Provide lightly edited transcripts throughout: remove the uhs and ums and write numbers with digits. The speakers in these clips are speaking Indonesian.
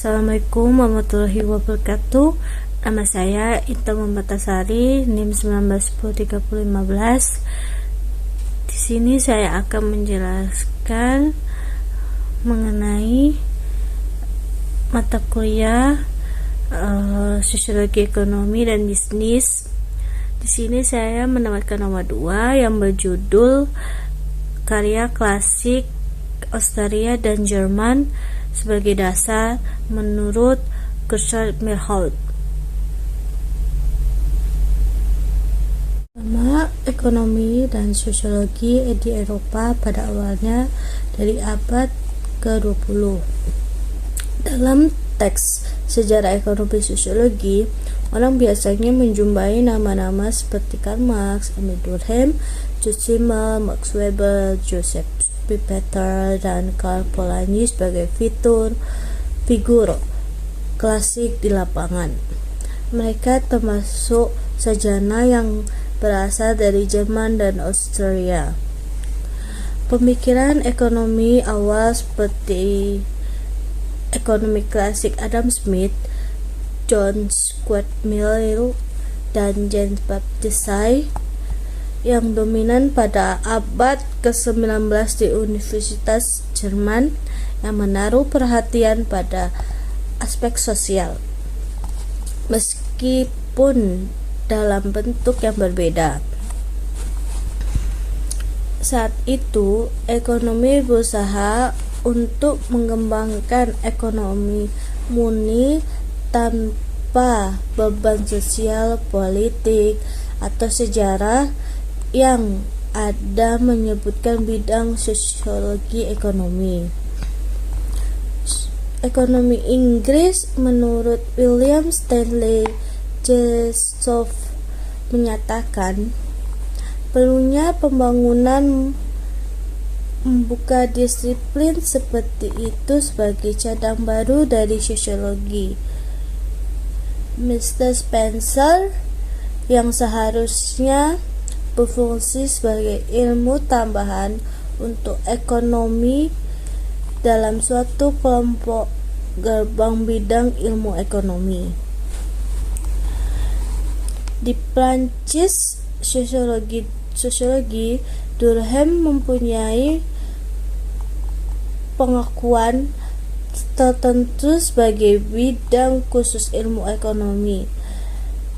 Assalamualaikum warahmatullahi wabarakatuh. Nama saya Intan Membatasari, NIM 19103015. Di sini saya akan menjelaskan mengenai mata kuliah Sosiologi Ekonomi dan Bisnis. Di sini saya mendapatkan nomor 2 yang berjudul Karya Klasik Austria dan Jerman sebagai dasar menurut Gerhard Mehrholt. Nama ekonomi dan sosiologi di Eropa pada awalnya dari abad ke-20. Dalam teks sejarah ekonomi sosiologi, orang biasanya menjumpai nama-nama seperti Karl Marx, Emil Durkheim, George Simmel, Max Weber, Joseph Schumpeter, dan Karl Polanyi sebagai figur klasik di lapangan. Mereka termasuk sarjana yang berasal dari Jerman dan Austria. Pemikiran ekonomi awal seperti ekonomi klasik Adam Smith, John Stuart Mill, dan Jean Baptiste Say yang dominan pada abad ke-19 di Universitas Jerman yang menaruh perhatian pada aspek sosial, meskipun dalam bentuk yang berbeda. Saat itu, ekonomi berusaha untuk mengembangkan ekonomi murni tanpa beban sosial, politik, atau sejarah yang ada menyebutkan bidang sosiologi ekonomi. Ekonomi Inggris menurut William Stanley Jessop menyatakan perlunya pembangunan membuka disiplin seperti itu sebagai cadang baru dari sosiologi. Mr. Spencer yang seharusnya berfungsi sebagai ilmu tambahan untuk ekonomi dalam suatu kelompok gerbang bidang ilmu ekonomi. Di Prancis, sosiologi Durkheim mempunyai pengakuan tertentu sebagai bidang khusus ilmu ekonomi,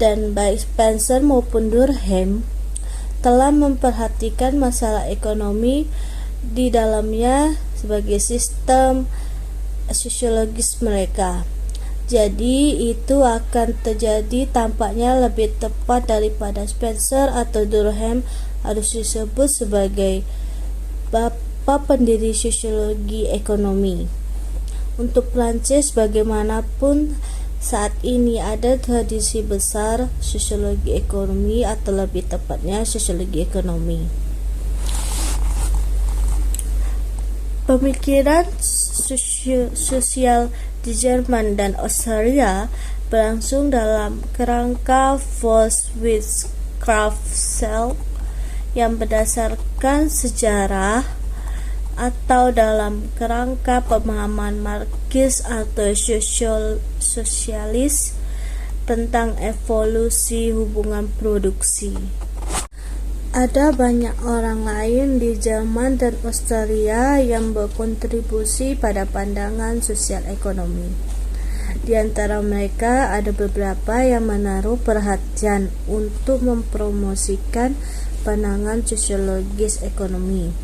dan baik Spencer maupun Durkheim telah memperhatikan masalah ekonomi di dalamnya sebagai sistem sosiologis mereka. Jadi itu akan terjadi tampaknya lebih tepat daripada Spencer atau Durkheim harus disebut sebagai bapak pendiri sosiologi ekonomi. Untuk Prancis, bagaimanapun saat ini ada tradisi besar sosiologi ekonomi, atau lebih tepatnya sosiologi ekonomi. Pemikiran sosial di Jerman dan Austria berlangsung dalam kerangka Volkswirtschaftslehre yang berdasarkan sejarah atau dalam kerangka pemahaman Marxis atau sosialis tentang evolusi hubungan produksi. Ada banyak orang lain di Jerman dan Austria yang berkontribusi pada pandangan sosial ekonomi. Di antara mereka ada beberapa yang menaruh perhatian untuk mempromosikan pandangan sosiologis ekonomi,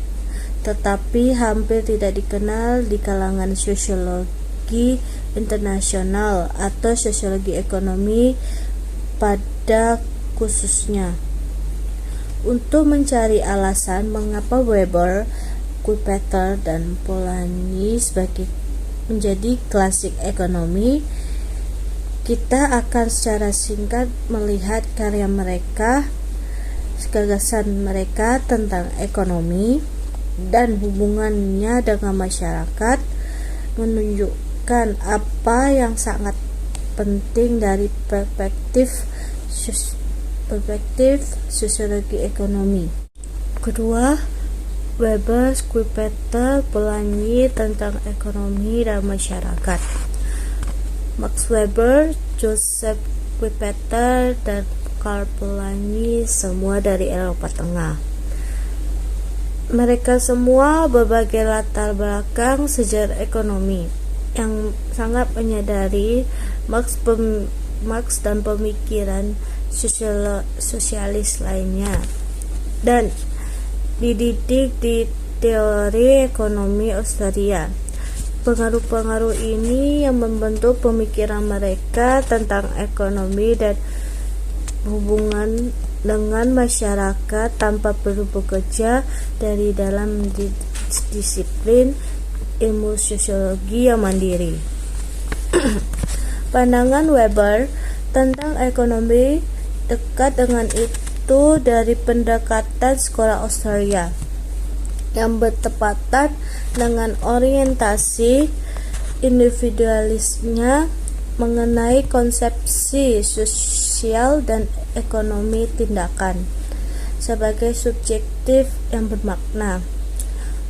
tetapi hampir tidak dikenal di kalangan sosiologi internasional atau sosiologi ekonomi pada khususnya. Untuk mencari alasan mengapa Weber, Schumpeter, dan Polanyi menjadi klasik ekonomi, kita akan secara singkat melihat karya mereka, gagasan mereka tentang ekonomi dan hubungannya dengan masyarakat, menunjukkan apa yang sangat penting dari perspektif sosiologi ekonomi. Kedua, Weber, Schumpeter, Polanyi tentang ekonomi dan masyarakat. Max Weber, Joseph Schumpeter, dan Karl Polanyi, semua dari Eropa Tengah. Mereka semua berbagai latar belakang sejarah ekonomi yang sangat menyadari Marx dan pemikiran sosialis lainnya, dan dididik di teori ekonomi Austria. Pengaruh-pengaruh ini yang membentuk pemikiran mereka tentang ekonomi dan hubungan dengan masyarakat tanpa perlu bekerja dari dalam disiplin ilmu sosiologi yang mandiri. Pandangan Weber tentang ekonomi dekat dengan itu dari pendekatan sekolah Austria yang bertepatan dengan orientasi individualisnya mengenai konsepsi sosial dan ekonomi tindakan sebagai subjektif yang bermakna.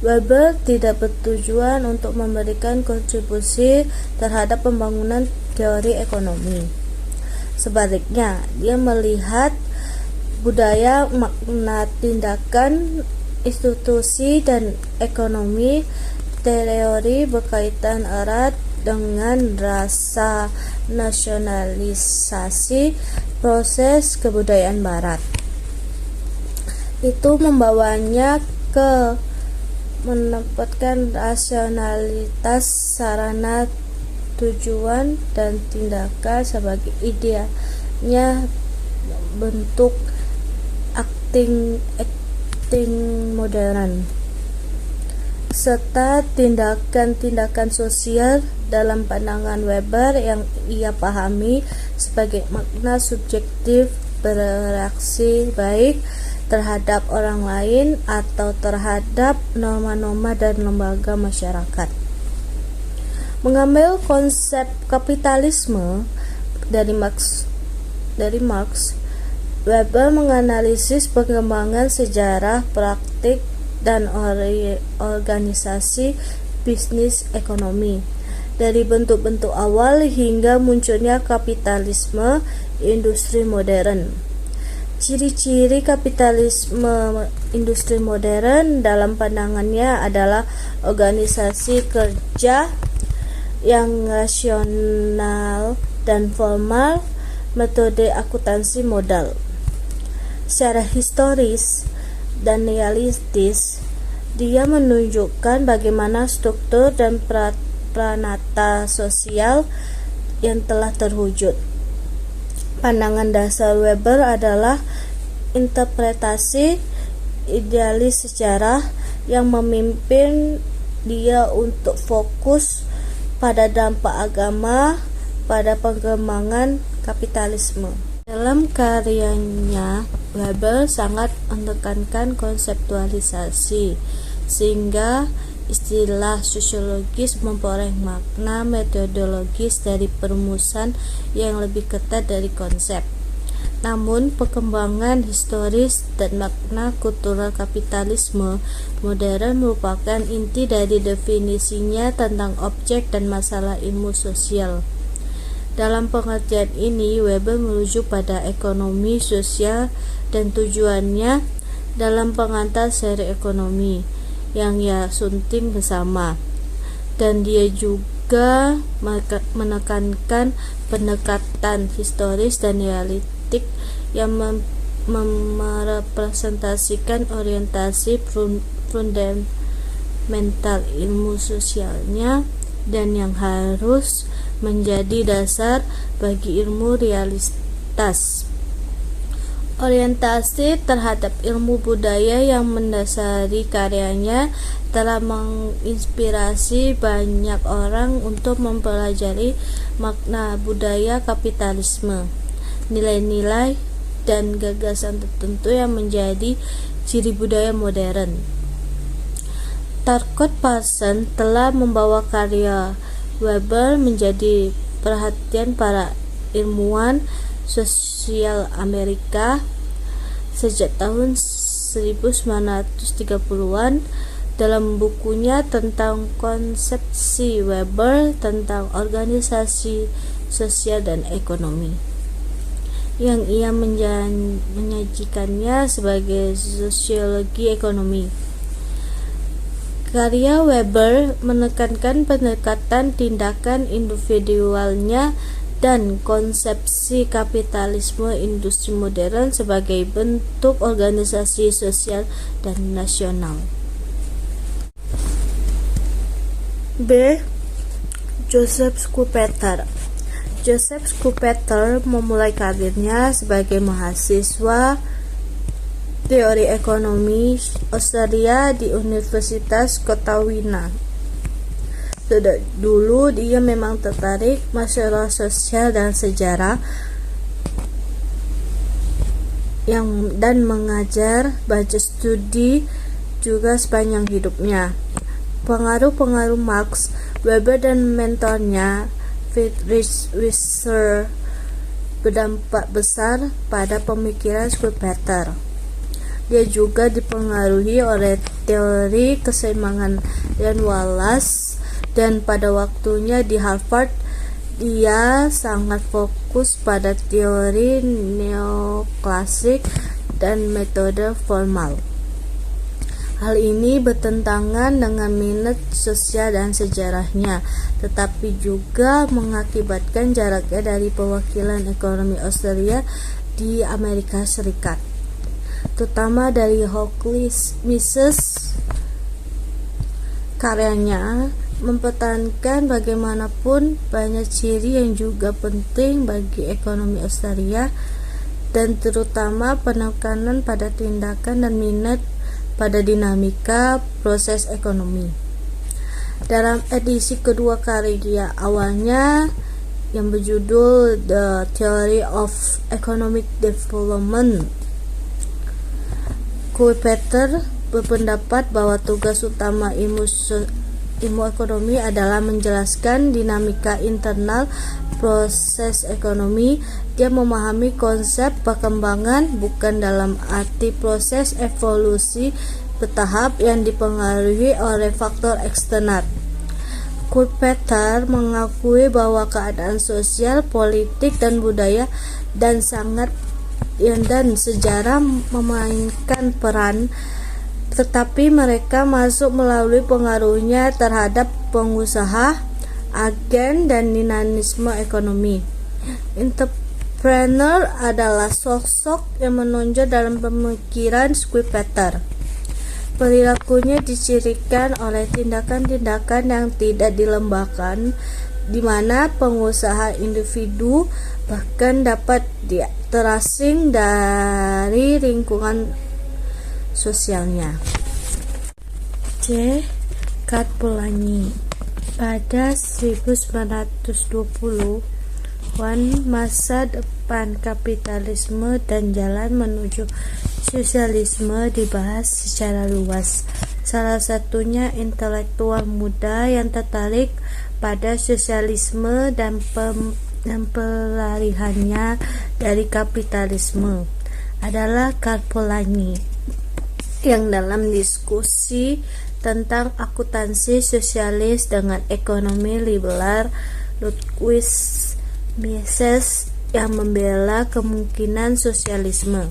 Weber tidak bertujuan untuk memberikan kontribusi terhadap pembangunan teori ekonomi. Sebaliknya, dia melihat budaya, makna tindakan, institusi, dan ekonomi teori berkaitan erat dengan rasa nasionalisasi proses kebudayaan Barat. Itu membawanya ke menempatkan rasionalitas sarana, tujuan, dan tindakan sebagai idealnya bentuk acting modern, serta tindakan-tindakan sosial dalam pandangan Weber yang ia pahami sebagai makna subjektif bereaksi baik terhadap orang lain atau terhadap norma-norma dan lembaga masyarakat. Mengambil konsep kapitalisme dari Marx, Weber menganalisis perkembangan sejarah, praktik, dan organisasi bisnis ekonomi dari bentuk-bentuk awal hingga munculnya kapitalisme industri modern. Ciri-ciri kapitalisme industri modern dalam pandangannya adalah organisasi kerja yang rasional dan formal, metode akuntansi modal. Secara historis dan realistis, dia menunjukkan bagaimana struktur dan pranata sosial yang telah terwujud. Pandangan dasar Weber adalah interpretasi idealis sejarah yang memimpin dia untuk fokus pada dampak agama pada pengembangan kapitalisme. Dalam karyanya, Weber sangat menekankan konseptualisasi, sehingga istilah sosiologis memperoleh makna metodologis dari perumusan yang lebih ketat dari konsep. Namun, perkembangan historis dan makna kultural kapitalisme modern merupakan inti dari definisinya tentang objek dan masalah ilmu sosial. Dalam pengertian ini, Weber merujuk pada ekonomi sosial dan tujuannya dalam pengantar seri ekonomi yang ia sunting bersama, dan dia juga menekankan pendekatan historis dan realistik yang merepresentasikan orientasi fundamental ilmu sosialnya dan yang harus menjadi dasar bagi ilmu realitas. Orientasi terhadap ilmu budaya yang mendasari karyanya telah menginspirasi banyak orang untuk mempelajari makna budaya kapitalisme, nilai-nilai dan gagasan tertentu yang menjadi ciri budaya modern. Tarkot Parsons telah membawa karya Weber menjadi perhatian para ilmuwan sosial Amerika sejak tahun 1930-an, dalam bukunya tentang konsepsi Weber tentang organisasi sosial dan ekonomi, yang ia menyajikannya sebagai sosiologi ekonomi. Karya Weber menekankan pendekatan tindakan individualnya dan konsepsi kapitalisme industri modern sebagai bentuk organisasi sosial dan nasional. B. Joseph Schumpeter. Joseph Schumpeter memulai karirnya sebagai mahasiswa teori ekonomi Australia di Universitas Kota Wina. Sejak dulu dia memang tertarik masalah sosial dan sejarah dan mengajar baca studi juga sepanjang hidupnya. Pengaruh Marx, Weber dan mentornya Friedrich Wisser berdampak besar pada pemikiran Schumpeter. Dia juga dipengaruhi oleh teori keseimbangan dan Wallace, dan pada waktunya di Harvard dia sangat fokus pada teori neoklasik dan metode formal. Hal ini bertentangan dengan minat sosial dan sejarahnya, tetapi juga mengakibatkan jaraknya dari perwakilan ekonomi Australia di Amerika Serikat, terutama dari Hawkins Mises. Karyanya mempertahankan bagaimanapun banyak ciri yang juga penting bagi ekonomi Australia, dan terutama penekanan pada tindakan dan minat pada dinamika proses ekonomi. Dalam edisi kedua karya awalnya yang berjudul The Theory of Economic Development, Schumpeter berpendapat bahwa tugas utama ilmu ekonomi adalah menjelaskan dinamika internal proses ekonomi. Dia memahami konsep perkembangan bukan dalam arti proses evolusi bertahap yang dipengaruhi oleh faktor eksternal. Schumpeter mengakui bahwa keadaan sosial, politik, dan budaya dan sejarah memainkan peran, tetapi mereka masuk melalui pengaruhnya terhadap pengusaha, agen, dan dinamisme ekonomi. Entrepreneur adalah sosok yang menonjol dalam pemikiran Schumpeter. Perilakunya dicirikan oleh tindakan-tindakan yang tidak dilembagakan, di mana pengusaha individu bahkan dapat terasing dari lingkungan sosialnya. C. Karl Polanyi. Pada 1920-an, masa depan kapitalisme dan jalan menuju sosialisme dibahas secara luas. Salah satunya intelektual muda yang tertarik pada sosialisme dan pelariannya dari kapitalisme adalah Karl Polanyi, yang dalam diskusi tentang akuntansi sosialis dengan ekonomi liberal Ludwig Mises yang membela kemungkinan sosialisme.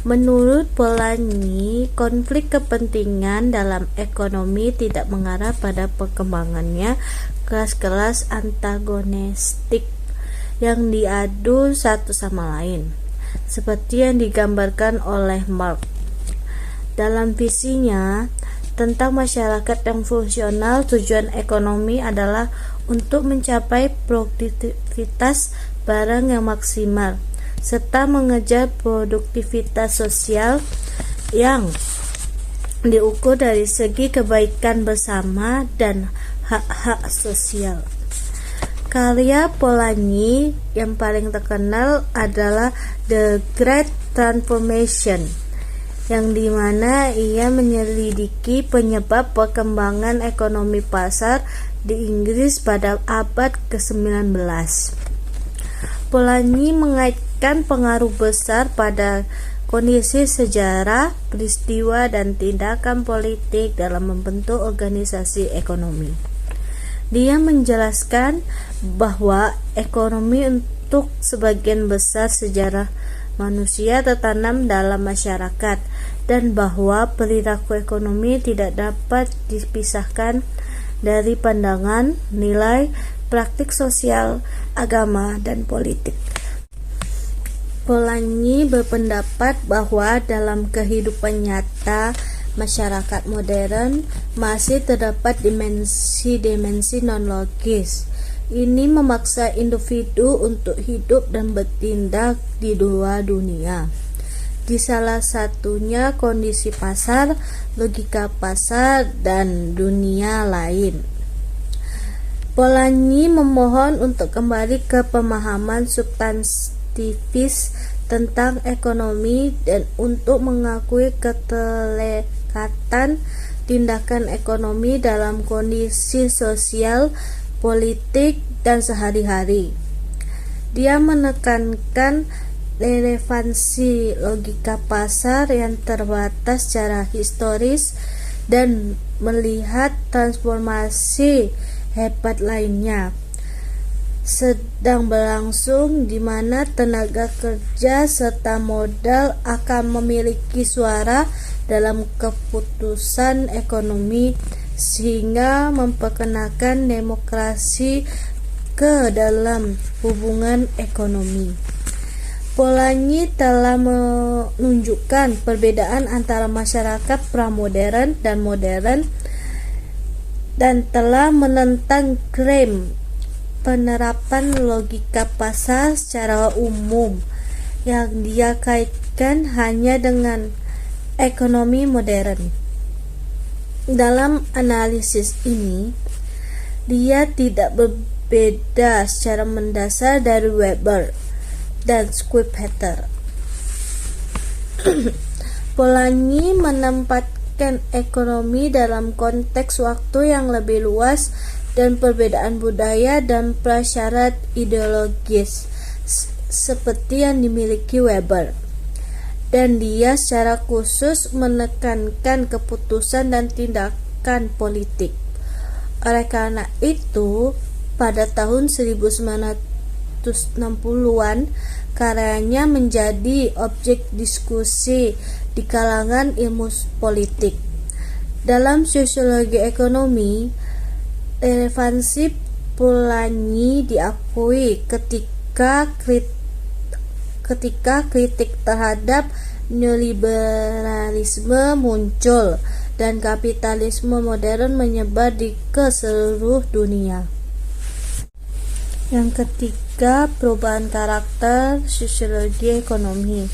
Menurut Polanyi, konflik kepentingan dalam ekonomi tidak mengarah pada perkembangannya kelas-kelas antagonistik yang diadu satu sama lain, seperti yang digambarkan oleh Marx. Dalam visinya tentang masyarakat yang fungsional, tujuan ekonomi adalah untuk mencapai produktivitas barang yang maksimal, serta mengejar produktivitas sosial yang diukur dari segi kebaikan bersama dan hak-hak sosial. Karya Polanyi yang paling terkenal adalah The Great Transformation, yang dimana ia menyelidiki penyebab perkembangan ekonomi pasar di Inggris pada abad ke-19. Polanyi mengaitkan pengaruh besar pada kondisi sejarah, peristiwa, dan tindakan politik dalam membentuk organisasi ekonomi. Dia menjelaskan bahwa ekonomi untuk sebagian besar sejarah manusia tertanam dalam masyarakat, dan bahwa perilaku ekonomi tidak dapat dipisahkan dari pandangan, nilai, praktik sosial, agama, dan politik. Polanyi berpendapat bahwa dalam kehidupan nyata masyarakat modern masih terdapat dimensi-dimensi non-logis. Ini memaksa individu untuk hidup dan bertindak di dua dunia. Di salah satunya kondisi pasar, logika pasar, dan dunia lain. Polanyi memohon untuk kembali ke pemahaman substantifis tentang ekonomi dan untuk mengakui keterlekatan tindakan ekonomi dalam kondisi sosial, politik, dan sehari-hari. Dia menekankan relevansi logika pasar yang terbatas secara historis dan melihat transformasi hebat lainnya sedang berlangsung di mana tenaga kerja serta modal akan memiliki suara dalam keputusan ekonomi sehingga memperkenalkan demokrasi ke dalam hubungan ekonomi. Polanyi telah menunjukkan perbedaan antara masyarakat pramodern dan modern dan telah menentang klaim penerapan logika pasar secara umum yang dia kaitkan hanya dengan ekonomi modern. Dalam analisis ini, dia tidak berbeda secara mendasar dari Weber dan Schumpeter. Polanyi menempatkan ekonomi dalam konteks waktu yang lebih luas dan perbedaan budaya dan prasyarat ideologis seperti yang dimiliki Weber. Dan dia secara khusus menekankan keputusan dan tindakan politik. Oleh karena itu, pada tahun 1960-an, karyanya menjadi objek diskusi di kalangan ilmu politik. Dalam sosiologi ekonomi, relevansi Polanyi diakui ketika kritik terhadap neoliberalisme muncul dan kapitalisme modern menyebar ke seluruh dunia. Yang ketiga, perubahan karakter sosiologi ekonomi.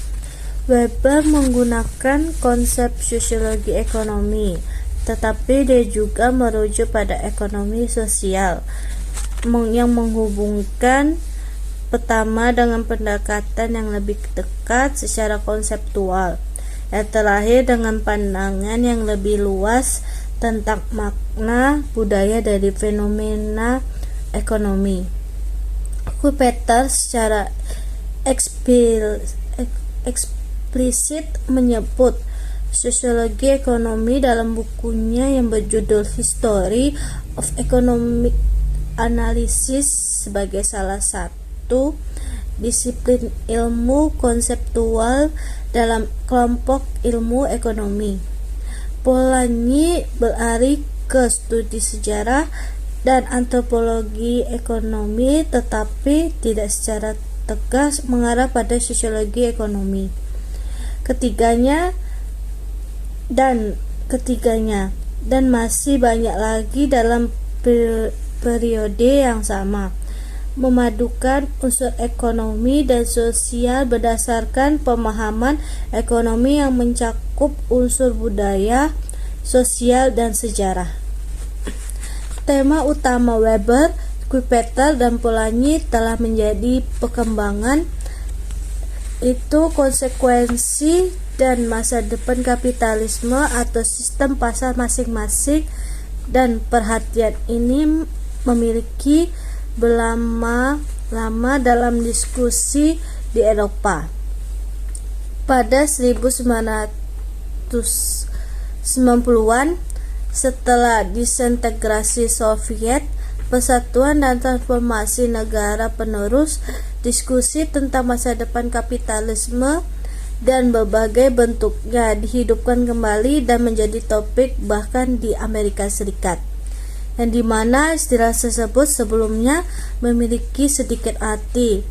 Weber menggunakan konsep sosiologi ekonomi, tetapi dia juga merujuk pada ekonomi sosial yang menghubungkan pertama dengan pendekatan yang lebih dekat secara konseptual, yang terakhir dengan pandangan yang lebih luas tentang makna budaya dari fenomena ekonomi. Schumpeter secara eksplisit menyebut sosiologi ekonomi dalam bukunya yang berjudul History of Economic Analysis sebagai salah satu disiplin ilmu konseptual dalam kelompok ilmu ekonomi. Polanyi beralih ke studi sejarah dan antropologi ekonomi, tetapi tidak secara tegas mengarah pada sosiologi ekonomi. Ketiganya dan masih banyak lagi dalam periode yang sama memadukan unsur ekonomi dan sosial berdasarkan pemahaman ekonomi yang mencakup unsur budaya, sosial, dan sejarah. Tema utama Weber, Schumpeter, dan Polanyi telah menjadi perkembangan itu konsekuensi dan masa depan kapitalisme atau sistem pasar masing-masing, dan perhatian ini memiliki berlama-lama dalam diskusi di Eropa. Pada 1990-an, setelah disintegrasi Soviet, persatuan dan transformasi negara penerus, diskusi tentang masa depan kapitalisme dan berbagai bentuknya dihidupkan kembali dan menjadi topik bahkan di Amerika Serikat, yang dimana istilah tersebut sebelumnya memiliki sedikit arti,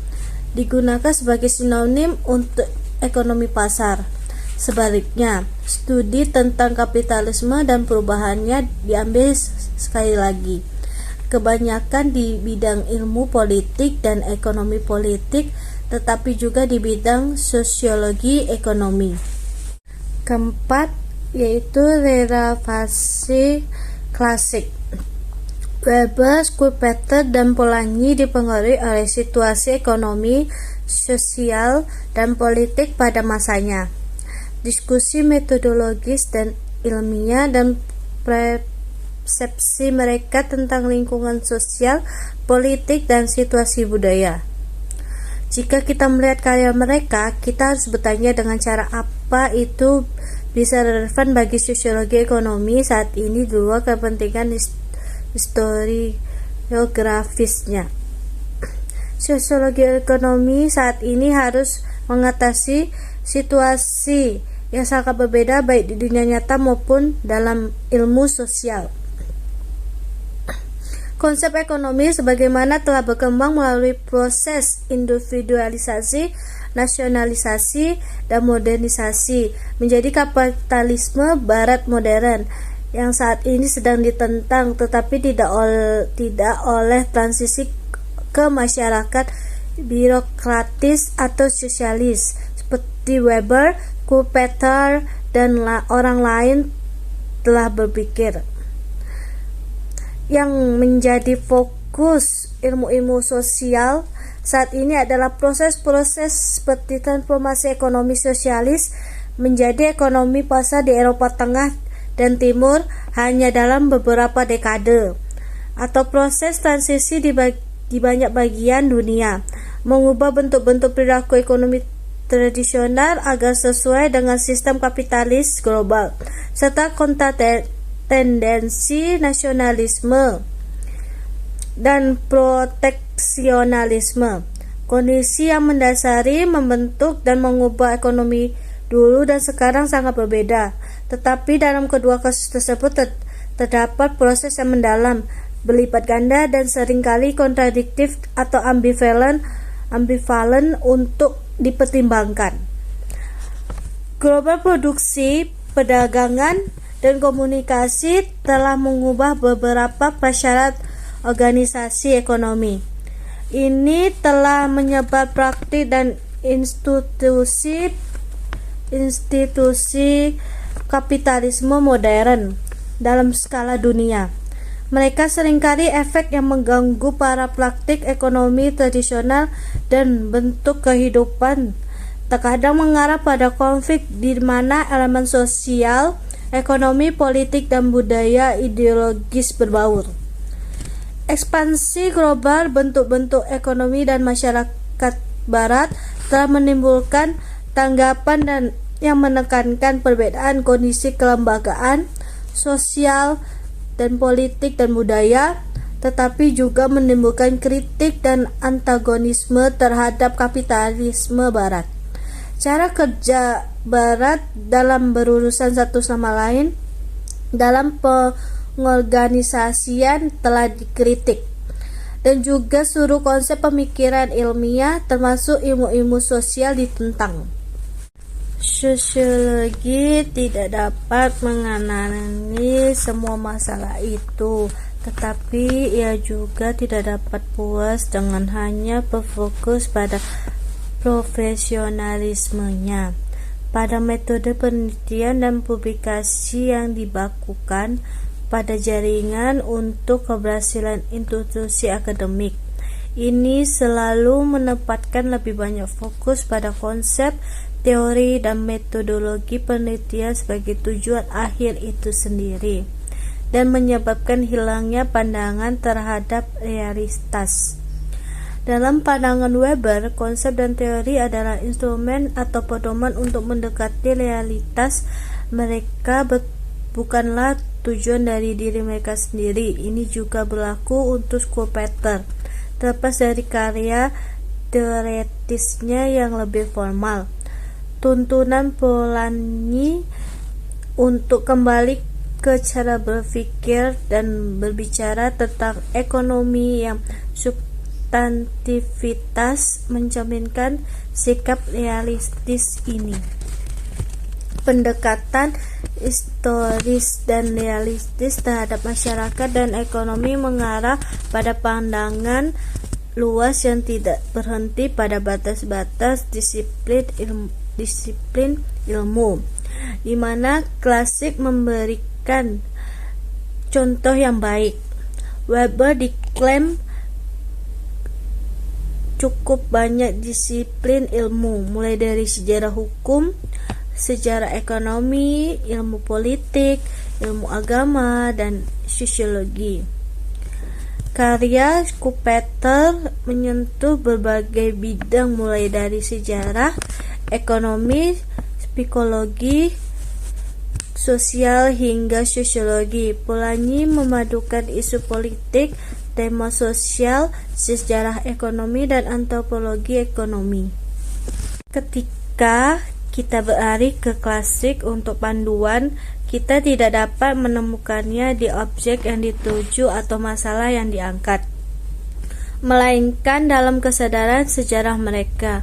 digunakan sebagai sinonim untuk ekonomi pasar. Sebaliknya, studi tentang kapitalisme dan perubahannya diambil sekali lagi, kebanyakan di bidang ilmu politik dan ekonomi politik, tetapi juga di bidang sosiologi ekonomi. Keempat, yaitu relevasi klasik. Weber, Schumpeter, dan Polanyi dipengaruhi oleh situasi ekonomi, sosial, dan politik pada masanya. Diskusi metodologis dan ilmiah dan persepsi mereka tentang lingkungan sosial, politik, dan situasi budaya. Jika kita melihat karya mereka, kita harus bertanya dengan cara apa itu bisa relevan bagi sosiologi ekonomi saat ini di luar kepentingan historiografisnya. Sosiologi ekonomi saat ini harus mengatasi situasi yang sangat berbeda baik di dunia nyata maupun dalam ilmu sosial. Konsep ekonomi sebagaimana telah berkembang melalui proses individualisasi, nasionalisasi, dan modernisasi menjadi kapitalisme barat modern yang saat ini sedang ditentang, tetapi tidak oleh transisi ke masyarakat birokratis atau sosialis seperti Weber, Schumpeter, dan orang lain telah berpikir. Yang menjadi fokus ilmu-ilmu sosial saat ini adalah proses-proses seperti transformasi ekonomi sosialis menjadi ekonomi pasar di Eropa Tengah dan Timur hanya dalam beberapa dekade, atau proses transisi di banyak bagian dunia, mengubah bentuk-bentuk perilaku ekonomi tradisional agar sesuai dengan sistem kapitalis global, serta tendensi nasionalisme dan proteksionalisme, kondisi yang mendasari, membentuk, dan mengubah ekonomi dulu dan sekarang sangat berbeda. Tetapi dalam kedua kasus tersebut terdapat proses yang mendalam, berlipat ganda, dan seringkali kontradiktif atau ambivalen untuk dipertimbangkan. Global produksi, perdagangan, dan komunikasi telah mengubah beberapa prasyarat organisasi ekonomi. Ini telah menyebar praktik dan institusi kapitalisme modern dalam skala dunia. Mereka seringkali efek yang mengganggu para praktik ekonomi tradisional dan bentuk kehidupan, terkadang mengarah pada konflik di mana elemen sosial, ekonomi, politik, dan budaya ideologis berbaur. Ekspansi global bentuk-bentuk ekonomi dan masyarakat barat telah menimbulkan tanggapan dan yang menekankan perbedaan kondisi kelembagaan, sosial, dan politik dan budaya, tetapi juga menimbulkan kritik dan antagonisme terhadap kapitalisme barat. Cara kerja barat dalam berurusan satu sama lain dalam pengorganisasian telah dikritik, dan juga seluruh konsep pemikiran ilmiah termasuk ilmu-ilmu sosial ditentang. Sosiologi tidak dapat menangani semua masalah itu, tetapi ia juga tidak dapat puas dengan hanya berfokus pada profesionalismenya. Pada metode penelitian dan publikasi yang dibakukan pada jaringan untuk keberhasilan institusi akademik, ini selalu menempatkan lebih banyak fokus pada konsep, teori, dan metodologi penelitian sebagai tujuan akhir itu sendiri, dan menyebabkan hilangnya pandangan terhadap realitas. Dalam pandangan Weber, konsep dan teori adalah instrumen atau pedoman untuk mendekati realitas mereka, bukanlah tujuan dari diri mereka sendiri. Ini juga berlaku untuk Schumpeter, terlepas dari karya teoretisnya yang lebih formal. Tuntunan Polanyi untuk kembali ke cara berpikir dan berbicara tentang ekonomi yang substantivitas mencerminkan sikap realistis ini. Pendekatan historis dan realistis terhadap masyarakat dan ekonomi mengarah pada pandangan luas yang tidak berhenti pada batas-batas disiplin ilmu, di mana klasik memberikan contoh yang baik. Weber diklaim cukup banyak disiplin ilmu, mulai dari sejarah hukum, sejarah ekonomi, ilmu politik, ilmu agama, dan sosiologi. Karya Schumpeter menyentuh berbagai bidang mulai dari sejarah, ekonomi, psikologi, sosial hingga sosiologi. Polanyi memadukan isu politik, tema sosial, sejarah ekonomi, dan antropologi ekonomi. Ketika kita beralih ke klasik untuk panduan, kita tidak dapat menemukannya di objek yang dituju atau masalah yang diangkat, melainkan dalam kesadaran sejarah mereka,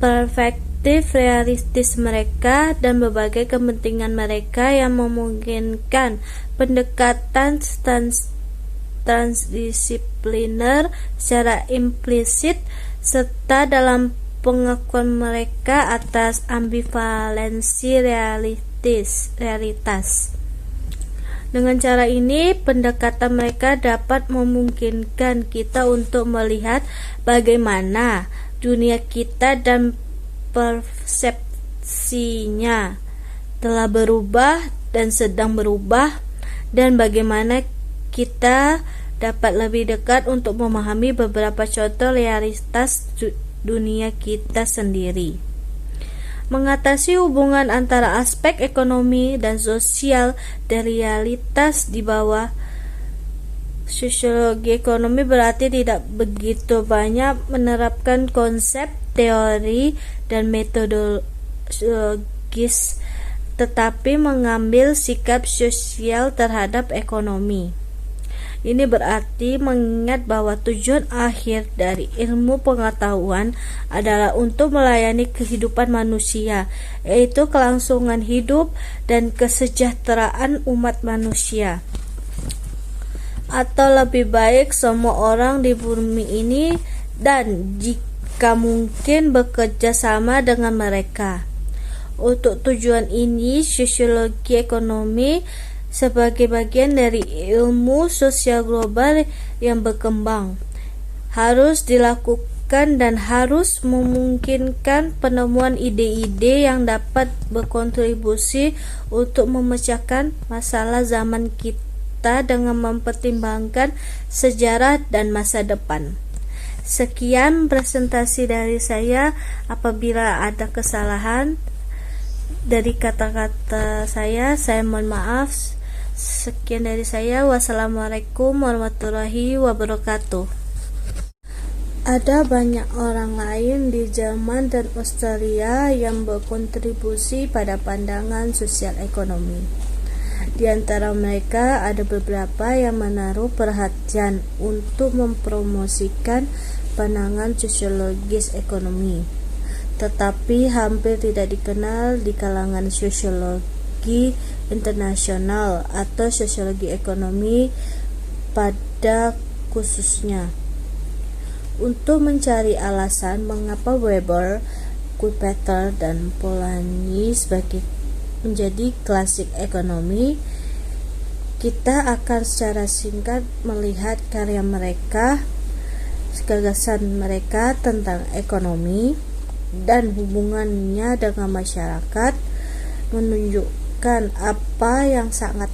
perspektif realistis mereka, dan berbagai kepentingan mereka yang memungkinkan pendekatan transdisipliner secara implisit, serta dalam pengakuan mereka atas ambivalensi realitas. Dengan cara ini, pendekatan mereka dapat memungkinkan kita untuk melihat bagaimana dunia kita dan persepsinya telah berubah dan sedang berubah, dan bagaimana kita dapat lebih dekat untuk memahami beberapa contoh realitas dunia kita sendiri. Mengatasi hubungan antara aspek ekonomi dan sosial dan realitas di bawah sosiologi ekonomi berarti tidak begitu banyak menerapkan konsep, teori, dan metodologis, tetapi mengambil sikap sosial terhadap ekonomi. Ini berarti mengingat bahwa tujuan akhir dari ilmu pengetahuan adalah untuk melayani kehidupan manusia, yaitu kelangsungan hidup dan kesejahteraan umat manusia, atau lebih baik semua orang di bumi ini, dan jika mungkin bekerja sama dengan mereka. Untuk tujuan ini, sosiologi ekonomi sebagai bagian dari ilmu sosial global yang berkembang harus dilakukan dan harus memungkinkan penemuan ide-ide yang dapat berkontribusi untuk memecahkan masalah zaman kita dengan mempertimbangkan sejarah dan masa depan. Sekian presentasi dari saya. Apabila ada kesalahan dari kata-kata saya mohon maaf. Sekian dari saya. Wassalamualaikum warahmatullahi wabarakatuh. Ada banyak orang lain di Jerman dan Australia yang berkontribusi pada pandangan sosial ekonomi. Di antara mereka ada beberapa yang menaruh perhatian untuk mempromosikan pandangan sosiologis ekonomi, tetapi hampir tidak dikenal di kalangan sosiologi internasional atau sosiologi ekonomi pada khususnya. Untuk mencari alasan mengapa Weber, Schumpeter, dan Polanyi menjadi klasik ekonomi, kita akan secara singkat melihat karya mereka, gagasan mereka tentang ekonomi dan hubungannya dengan masyarakat, menunjukkan apa yang sangat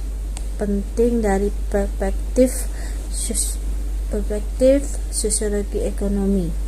penting dari perspektif perspektif sosiologi ekonomi.